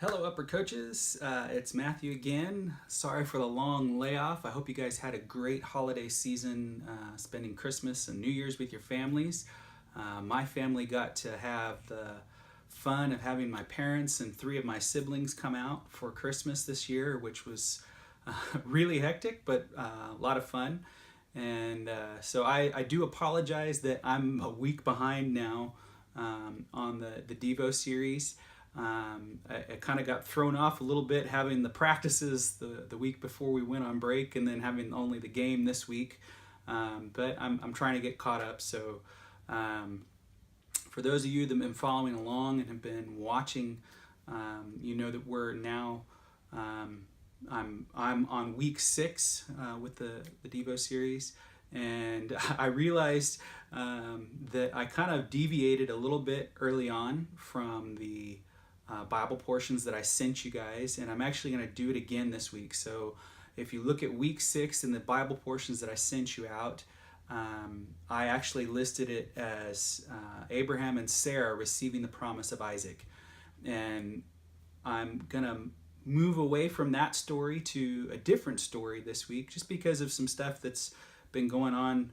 Hello, Upper Coaches. It's Matthew again. Sorry for the long layoff. I hope you guys had a great holiday season, spending Christmas and New Year's with your families. My family got to have the fun of having my parents and three of my siblings come out for Christmas this year, which was really hectic, but a lot of fun. And so I do apologize that I'm a week behind now on the Devo series. I kind of got thrown off a little bit having the practices the week before we went on break and then having only the game this week. But I'm trying to get caught up. So for those of you that have been following along and have been watching, you know that we're now I'm on week 6 with the Devo series, and I realized that I kind of deviated a little bit early on from the Bible portions that I sent you guys, and I'm actually going to do it again this week. So if you look at week 6 and the Bible portions that I sent you out, I actually listed it as Abraham and Sarah receiving the promise of Isaac. And I'm going to move away from that story to a different story this week just because of some stuff that's been going on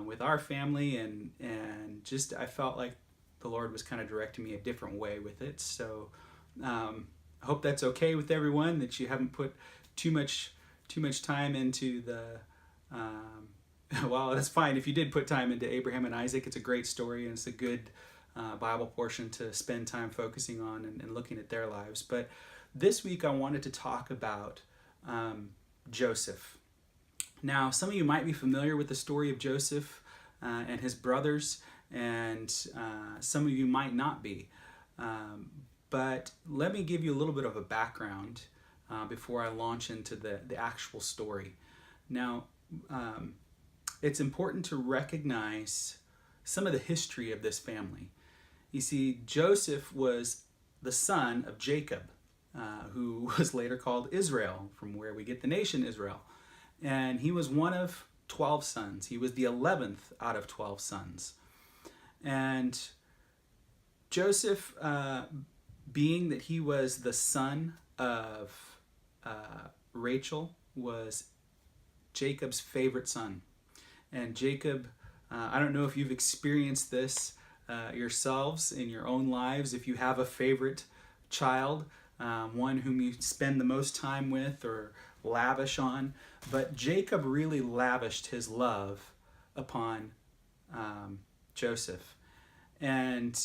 with our family, and just I felt like the Lord was kind of directing me a different way with it. So I hope that's okay with everyone, that you haven't put too much time into the well, that's fine if you did put time into Abraham and Isaac. It's a great story, and it's a good Bible portion to spend time focusing on and looking at their lives. But this week I wanted to talk about Joseph. Now, some of you might be familiar with the story of Joseph and his brothers, and some of you might not be. But let me give you a little bit of a background before I launch into the actual story. Now, it's important to recognize some of the history of this family. You see, Joseph was the son of Jacob, who was later called Israel, from where we get the nation Israel. And he was one of 12 sons. He was the 11th out of 12 sons. And Joseph, being that he was the son of Rachel, was Jacob's favorite son. And Jacob, I don't know if you've experienced this yourselves in your own lives, if you have a favorite child, one whom you spend the most time with or lavish on, but Jacob really lavished his love upon Joseph. And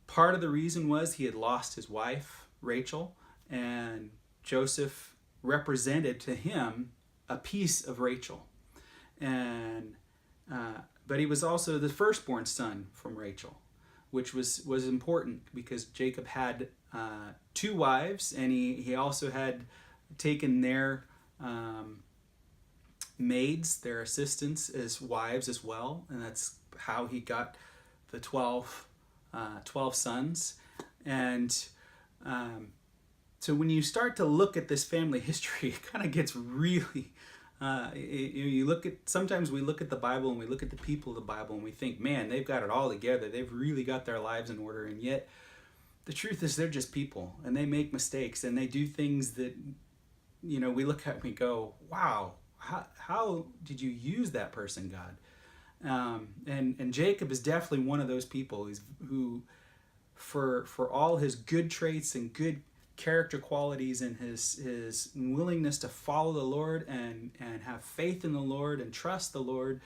part of the reason was he had lost his wife, Rachel, and Joseph represented to him a piece of Rachel. And but he was also the firstborn son from Rachel, which was important because Jacob had 2 wives, and he also had taken their maids, their assistants, as wives as well, and that's how he got the 12 sons. And so when you start to look at this family history, it kind of gets really you look at, sometimes we look at the Bible and we look at the people of the Bible and we think, man, they've got it all together, they've really got their lives in order. And yet the truth is they're just people, and they make mistakes, and they do things that, you know, we look at and we go, wow, how did you use that person, God? And Jacob is definitely one of those people who for all his good traits and good character qualities and his willingness to follow the Lord and have faith in the Lord and trust the Lord,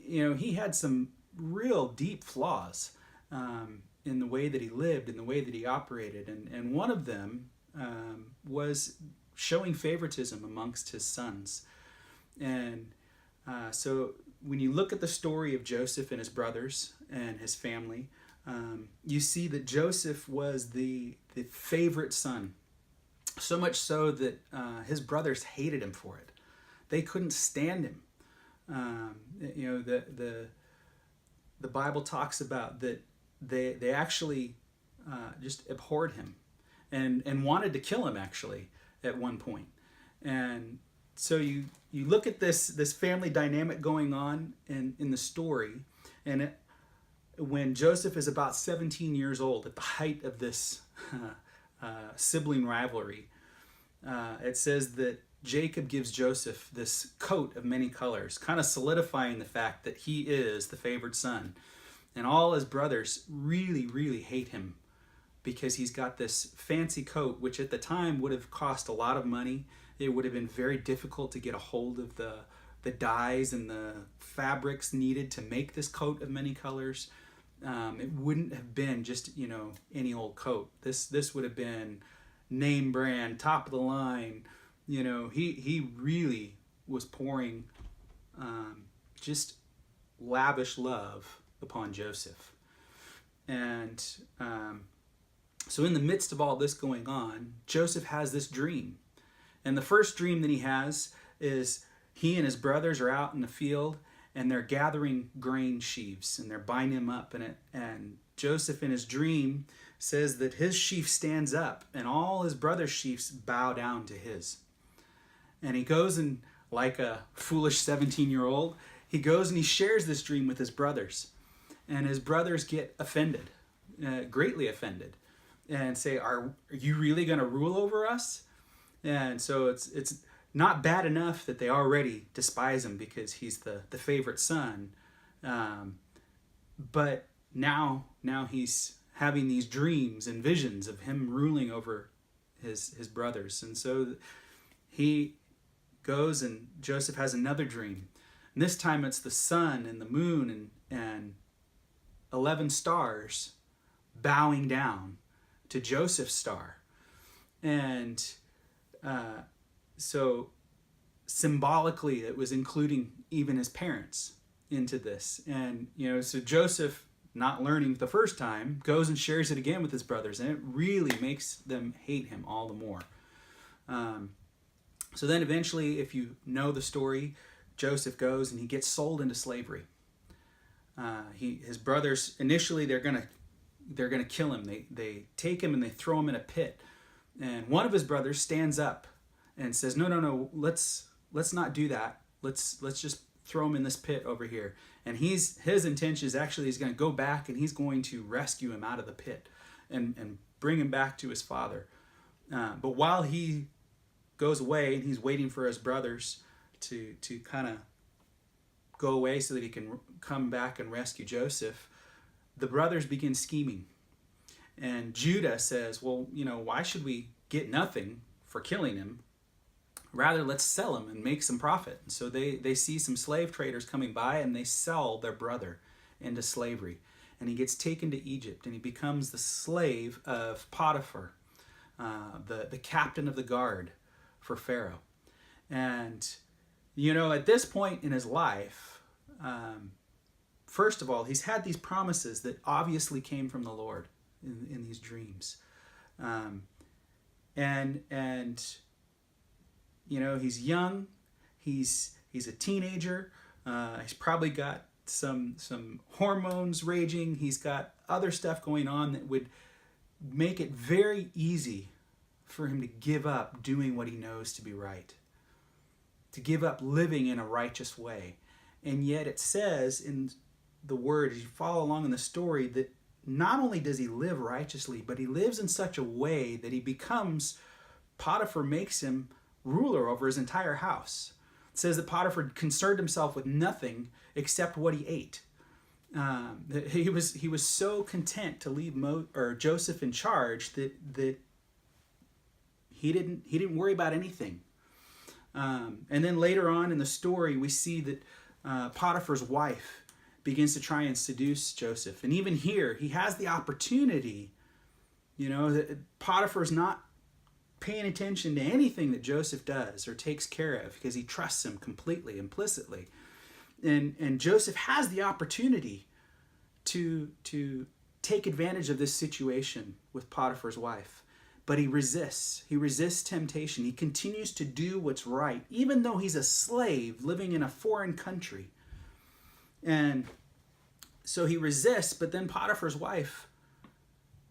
you know, he had some real deep flaws in the way that he lived, in the way that he operated. And one of them was showing favoritism amongst his sons. And so when you look at the story of Joseph and his brothers and his family, you see that Joseph was the favorite son, so much so that his brothers hated him for it. They couldn't stand him. You know, the Bible talks about that they actually just abhorred him and wanted to kill him, actually, at one point. And so you look at this family dynamic going on in the story, and when Joseph is about 17 years old, at the height of this sibling rivalry. It says that Jacob gives Joseph this coat of many colors, kind of solidifying the fact that he is the favored son. And all his brothers really, really hate him because he's got this fancy coat, which at the time would have cost a lot of money. It would have been very difficult to get a hold of the dyes and the fabrics needed to make this coat of many colors. It wouldn't have been just, any old coat. This would have been name brand, top of the line. He really was pouring just lavish love upon Joseph. And so in the midst of all this going on, Joseph has this dream. And the first dream that he has is he and his brothers are out in the field and they're gathering grain sheaves and they're binding them up. And Joseph in his dream says that his sheaf stands up and all his brother's sheaves bow down to his. And he goes and, like a foolish 17-year-old, he goes and he shares this dream with his brothers. And his brothers get offended, greatly offended, and say, are you really going to rule over us? And so it's not bad enough that they already despise him because he's the favorite son. But now he's having these dreams and visions of him ruling over his brothers. And so he goes and Joseph has another dream. And this time it's the sun and the moon and 11 stars bowing down to Joseph's star. And so symbolically it was including even his parents into this. And, so Joseph, not learning the first time, goes and shares it again with his brothers. And it really makes them hate him all the more. So then eventually, if you know the story, Joseph goes and he gets sold into slavery. His brothers, initially they're gonna kill him. They take him and they throw him in a pit. And one of his brothers stands up and says, no, let's not do that. Let's just throw him in this pit over here. And his intention is actually he's going to go back and he's going to rescue him out of the pit and bring him back to his father. But while he goes away and he's waiting for his brothers to kind of go away so that he can come back and rescue Joseph, the brothers begin scheming. And Judah says, well, why should we get nothing for killing him? Rather, let's sell him and make some profit. And so they see some slave traders coming by and they sell their brother into slavery. And he gets taken to Egypt and he becomes the slave of Potiphar, the captain of the guard for Pharaoh. And, at this point in his life, first of all, he's had these promises that obviously came from the Lord in these dreams. He's young, he's a teenager, he's probably got some hormones raging, he's got other stuff going on that would make it very easy for him to give up doing what he knows to be right, to give up living in a righteous way. And yet it says in the word, as you follow along in the story, that not only does he live righteously, but he lives in such a way that he becomes, Potiphar makes him ruler over his entire house. It says that Potiphar concerned himself with nothing except what he ate. He was so content to leave Joseph in charge that he didn't worry about anything. And then later on in the story, we see that Potiphar's wife begins to try and seduce Joseph. And even here, he has the opportunity, that Potiphar's not paying attention to anything that Joseph does or takes care of because he trusts him completely, implicitly. And Joseph has the opportunity to take advantage of this situation with Potiphar's wife. But he resists. He resists temptation. He continues to do what's right, even though he's a slave living in a foreign country. And so he resists, but then Potiphar's wife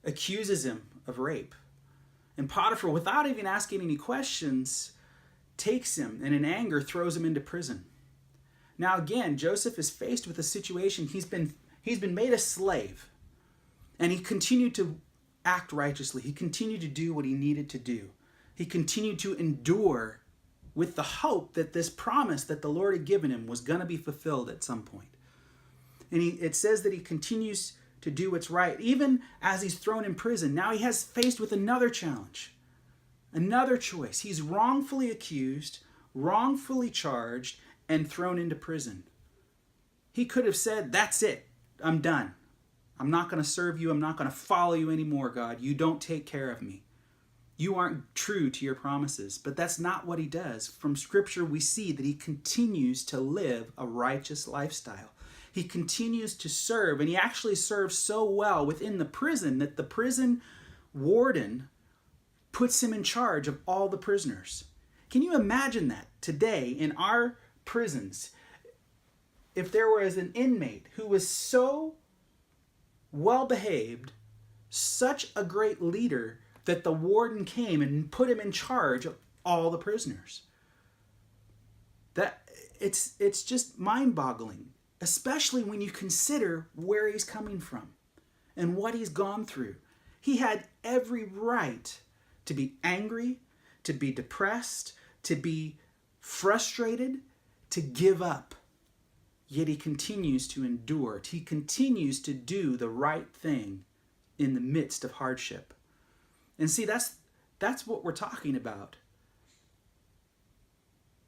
accuses him of rape. And Potiphar, without even asking any questions, takes him and in anger throws him into prison. Now again, Joseph is faced with a situation. He's been made a slave, and he continued to act righteously. He continued to do what he needed to do. He continued to endure with the hope that this promise that the Lord had given him was going to be fulfilled at some point. And it says that he continues to do what's right, even as he's thrown in prison. Now he has faced with another challenge, another choice. He's wrongfully accused, wrongfully charged, and thrown into prison. He could have said, that's it, I'm done. I'm not going to serve you. I'm not going to follow you anymore, God. You don't take care of me. You aren't true to your promises. But that's not what he does. From Scripture, we see that he continues to live a righteous lifestyle. He continues to serve, and he actually serves so well within the prison that the prison warden puts him in charge of all the prisoners. Can you imagine that today in our prisons? If there was an inmate who was so well behaved, such a great leader, that the warden came and put him in charge of all the prisoners. That it's just mind-boggling, especially when you consider where he's coming from and what he's gone through. He had every right to be angry, to be depressed, to be frustrated, to give up. Yet he continues to endure. He continues to do the right thing in the midst of hardship. And see, that's what we're talking about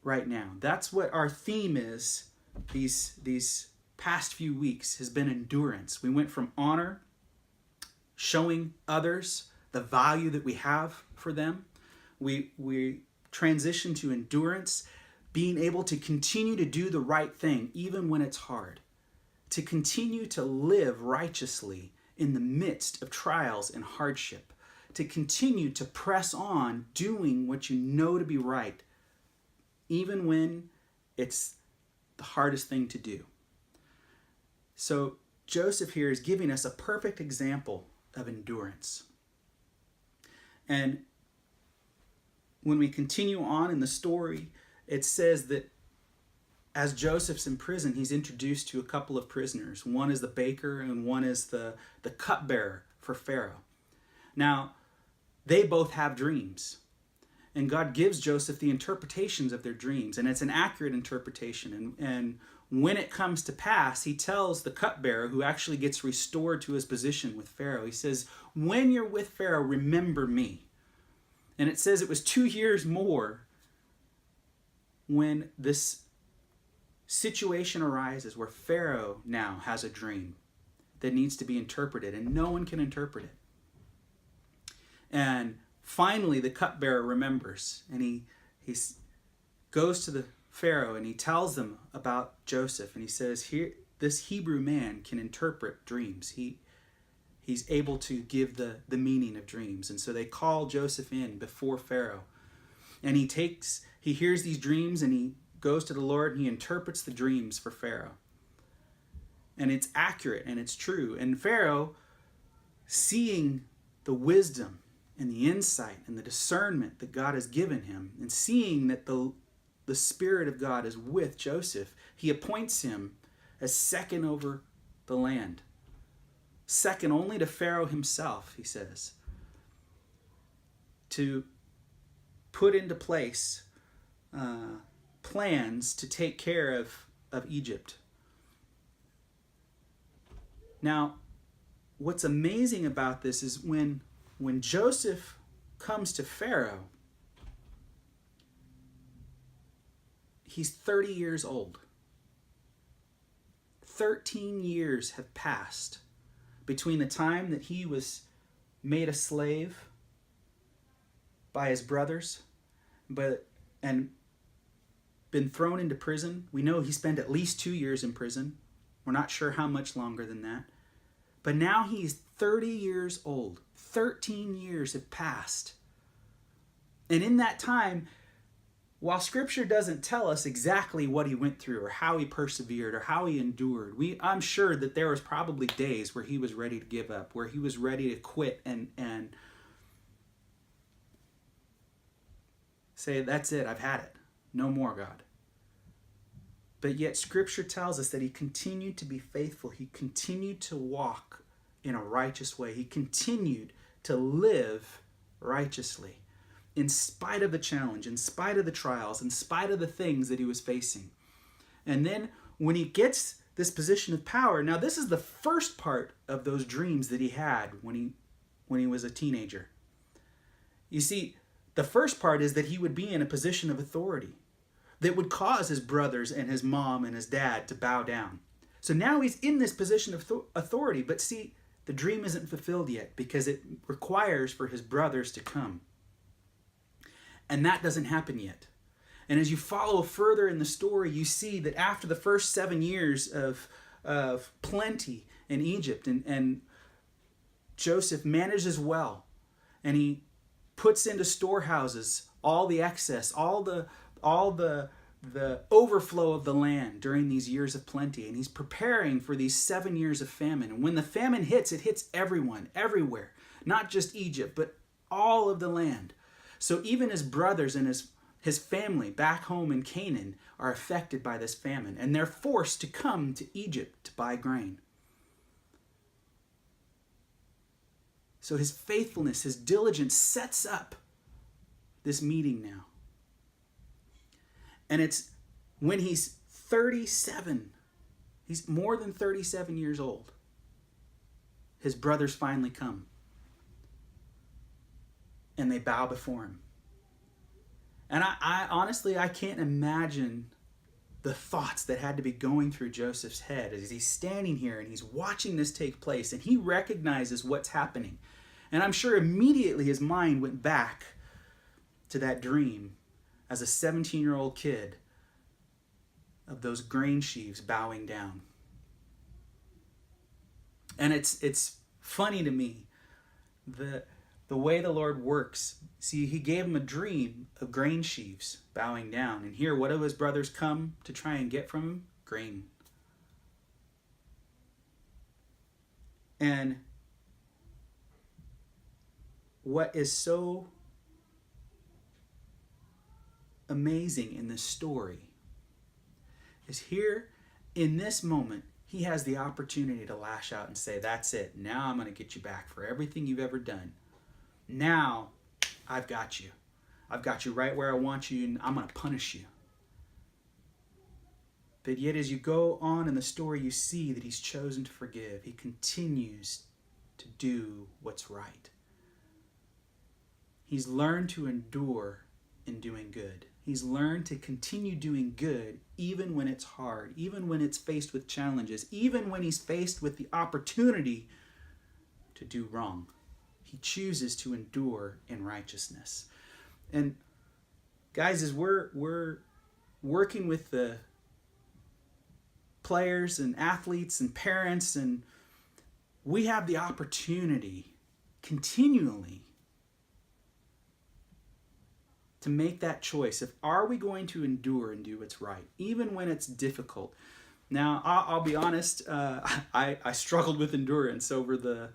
right now. That's what our theme is these past few weeks, has been endurance. We went from honor, showing others the value that we have for them. We transitioned to endurance, being able to continue to do the right thing even when it's hard, to continue to live righteously in the midst of trials and hardship, to continue to press on doing what you know to be right, even when it's the hardest thing to do. So Joseph here is giving us a perfect example of endurance. And when we continue on in the story, it says that as Joseph's in prison, he's introduced to a couple of prisoners. One is the baker and one is the cupbearer for Pharaoh. Now, they both have dreams. And God gives Joseph the interpretations of their dreams. And it's an accurate interpretation. And when it comes to pass, he tells the cupbearer, who actually gets restored to his position with Pharaoh, he says, when you're with Pharaoh, remember me. And it says it was 2 years more when this situation arises where Pharaoh now has a dream that needs to be interpreted, and no one can interpret it. And finally, the cupbearer remembers, and he goes to the Pharaoh and he tells them about Joseph, and he says, "Here, this Hebrew man can interpret dreams. He's able to give the meaning of dreams." And so they call Joseph in before Pharaoh, and he hears these dreams, and he goes to the Lord and he interprets the dreams for Pharaoh. And it's accurate and it's true. And Pharaoh, seeing the wisdom and the insight and the discernment that God has given him, and seeing that the Spirit of God is with Joseph, he appoints him as second over the land. Second only to Pharaoh himself, he says, to put into place plans to take care of Egypt. Now, what's amazing about this is when Joseph comes to Pharaoh, he's 30 years old. 13 years have passed between the time that he was made a slave by his brothers and been thrown into prison. We know he spent at least 2 years in prison. We're not sure how much longer than that. But now he's 30 years old. 13 years have passed. And in that time, while Scripture doesn't tell us exactly what he went through or how he persevered or how he endured, I'm sure that there was probably days where he was ready to give up, where he was ready to quit and say, that's it, I've had it. No more, God. But yet Scripture tells us that he continued to be faithful. He continued to walk in a righteous way. He continued to live righteously in spite of the challenge, in spite of the trials, in spite of the things that he was facing. And then when he gets this position of power, now this is the first part of those dreams that he had when he was a teenager. You see, the first part is that he would be in a position of authority that would cause his brothers and his mom and his dad to bow down. So now he's in this position of authority, but see, the dream isn't fulfilled yet because it requires for his brothers to come. And that doesn't happen yet. And as you follow further in the story, you see that after the first 7 years of plenty in Egypt, and Joseph manages well, and he puts into storehouses all the excess, all the overflow of the land during these years of plenty. And he's preparing for these 7 years of famine. And when the famine hits, it hits everyone, everywhere. Not just Egypt, but all of the land. So even his brothers and his family back home in Canaan are affected by this famine. And they're forced to come to Egypt to buy grain. So his faithfulness, his diligence sets up this meeting now. And it's when he's 37, he's more than 37 years old, his brothers finally come. And they bow before him. And I honestly, I can't imagine the thoughts that had to be going through Joseph's head as he's standing here and he's watching this take place and he recognizes what's happening. And I'm sure immediately his mind went back to that dream as a 17-year-old kid of those grain sheaves bowing down. And it's funny to me the way the Lord works. See, he gave him a dream of grain sheaves bowing down. And here, what do his brothers come to try and get from him? Grain. And what is so amazing in this story is here in this moment, he has the opportunity to lash out and say, that's it. Now I'm going to get you back for everything you've ever done. Now I've got you. I've got you right where I want you, and I'm going to punish you. But yet as you go on in the story, you see that he's chosen to forgive. He continues to do what's right. He's learned to endure in doing good. He's learned to continue doing good even when it's hard, even when it's faced with challenges, even when he's faced with the opportunity to do wrong. He chooses to endure in righteousness. And guys, as we're working with the players and athletes and parents, and we have the opportunity continually to make that choice of, are we going to endure and do what's right, even when it's difficult? Now, I'll be honest, I struggled with endurance over the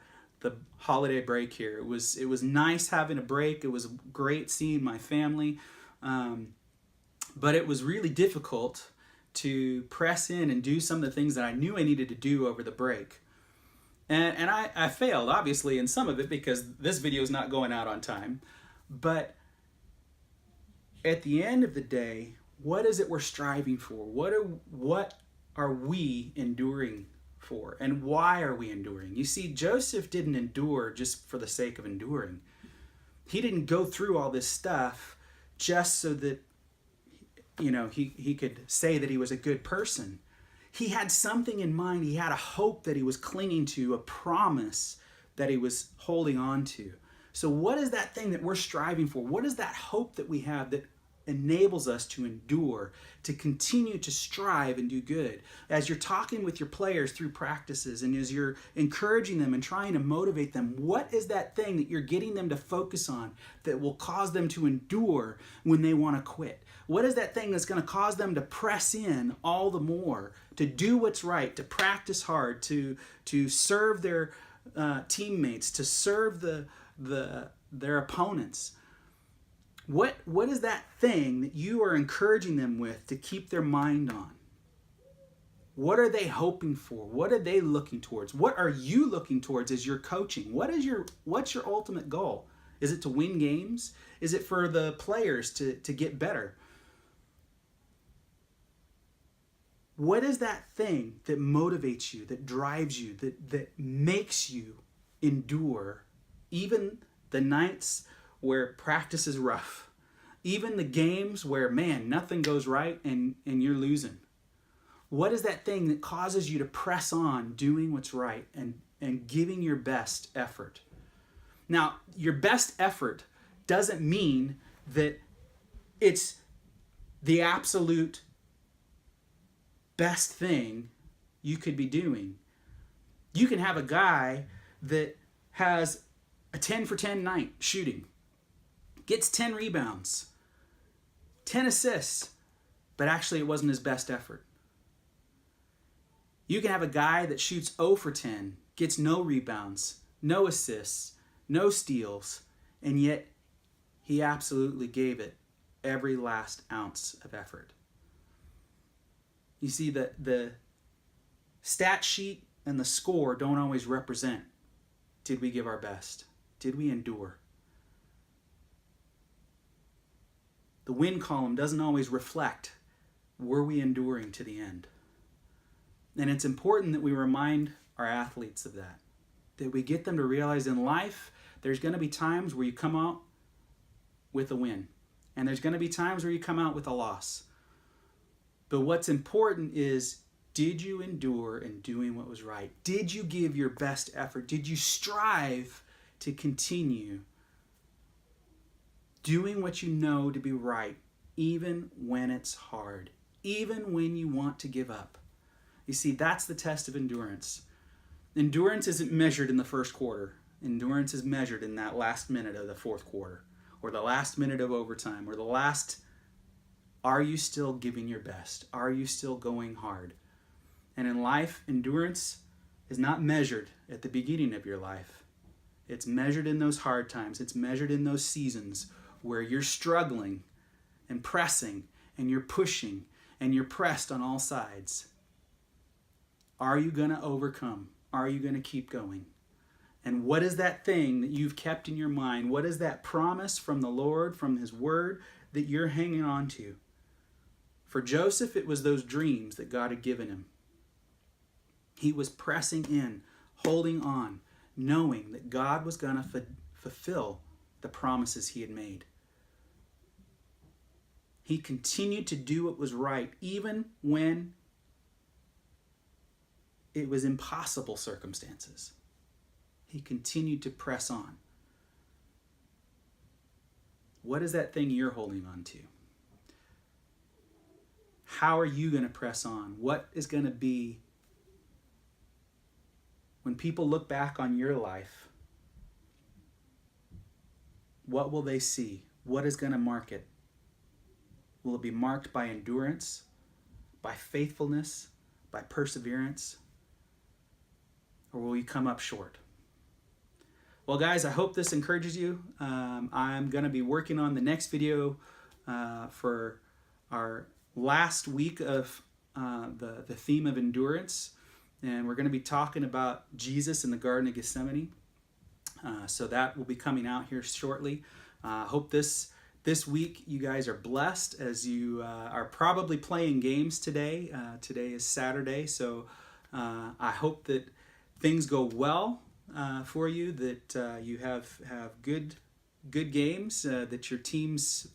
holiday break here. It was nice having a break. It was great seeing my family, but it was really difficult to press in and do some of the things that I knew I needed to do over the break. And I failed, obviously, in some of it because this video is not going out on time. But at the end of the day, what is it we're striving for? What are we enduring for? And why are we enduring? You see, Joseph didn't endure just for the sake of enduring. He didn't go through all this stuff just so that, he could say that he was a good person. He had something in mind. He had a hope that he was clinging to, a promise that he was holding on to. So what is that thing that we're striving for? What is that hope that we have that enables us to endure, to continue to strive and do good? As you're talking with your players through practices and as you're encouraging them and trying to motivate them, what is that thing that you're getting them to focus on that will cause them to endure when they want to quit? What is that thing that's going to cause them to press in all the more, to do what's right, to practice hard, to serve their teammates, to serve their opponents? What is that thing that you are encouraging them with to keep their mind on? What are they hoping for? What are they looking towards? What are you looking towards as you're coaching? What's your ultimate goal? Is it to win games? Is it for the players to get better? What is that thing that motivates you, that drives you, that makes you endure even the nights where practice is rough, even the games where, man, nothing goes right and you're losing? What is that thing that causes you to press on doing what's right and giving your best effort? Now, your best effort doesn't mean that it's the absolute best thing you could be doing. You can have a guy that has a 10 for 10 night shooting, gets 10 rebounds, 10 assists, but actually it wasn't his best effort. You can have a guy that shoots 0 for 10, gets no rebounds, no assists, no steals, and yet he absolutely gave it every last ounce of effort. You see, the stat sheet and the score don't always represent, did we give our best? Did we endure? The win column doesn't always reflect, were we enduring to the end? And it's important that we remind our athletes of that we get them to realize in life, there's going to be times where you come out with a win, and there's going to be times where you come out with a loss. But what's important is, did you endure in doing what was right? Did you give your best effort? Did you strive to continue doing what you know to be right, even when it's hard, even when you want to give up? You see, that's the test of endurance. Endurance isn't measured in the first quarter. Endurance is measured in that last minute of the fourth quarter, or the last minute of overtime, or the last, are you still giving your best? Are you still going hard? And in life, endurance is not measured at the beginning of your life. It's measured in those hard times. It's measured in those seasons where you're struggling and pressing and you're pushing and you're pressed on all sides. Are you going to overcome? Are you going to keep going? And what is that thing that you've kept in your mind? What is that promise from the Lord, from His Word, that you're hanging on to? For Joseph, it was those dreams that God had given him. He was pressing in, holding on, knowing that God was going to fulfill the promises He had made. He continued to do what was right, even when it was impossible circumstances. He continued to press on. What is that thing you're holding on to? How are you going to press on? What is going to be, when people look back on your life, what will they see? What is going to mark it? Will it be marked by endurance, by faithfulness, by perseverance? Or will you come up short? Well, guys, I hope this encourages you. I'm going to be working on the next video for our last week of the theme of endurance. And we're going to be talking about Jesus in the Garden of Gethsemane. So that will be coming out here shortly. Hope this week you guys are blessed as you are probably playing games today. Today is Saturday, so I hope that things go well for you, that you have good games, that your teams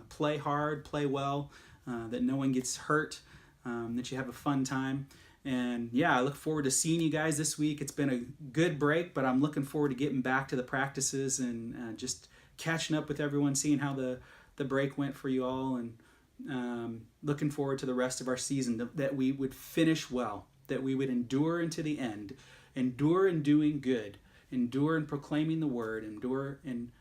play hard, play well, that no one gets hurt, that you have a fun time. And yeah, I look forward to seeing you guys this week. It's been a good break, but I'm looking forward to getting back to the practices and just catching up with everyone, seeing how the break went for you all, and looking forward to the rest of our season, that we would finish well, that we would endure into the end, endure in doing good, endure in proclaiming the word, endure in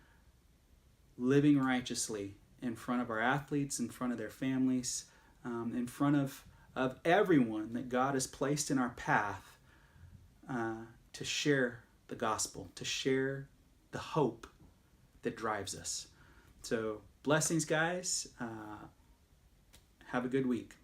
living righteously in front of our athletes, in front of their families, in front of everyone that God has placed in our path, to share the gospel, to share the hope that drives us. So blessings, guys. Have a good week.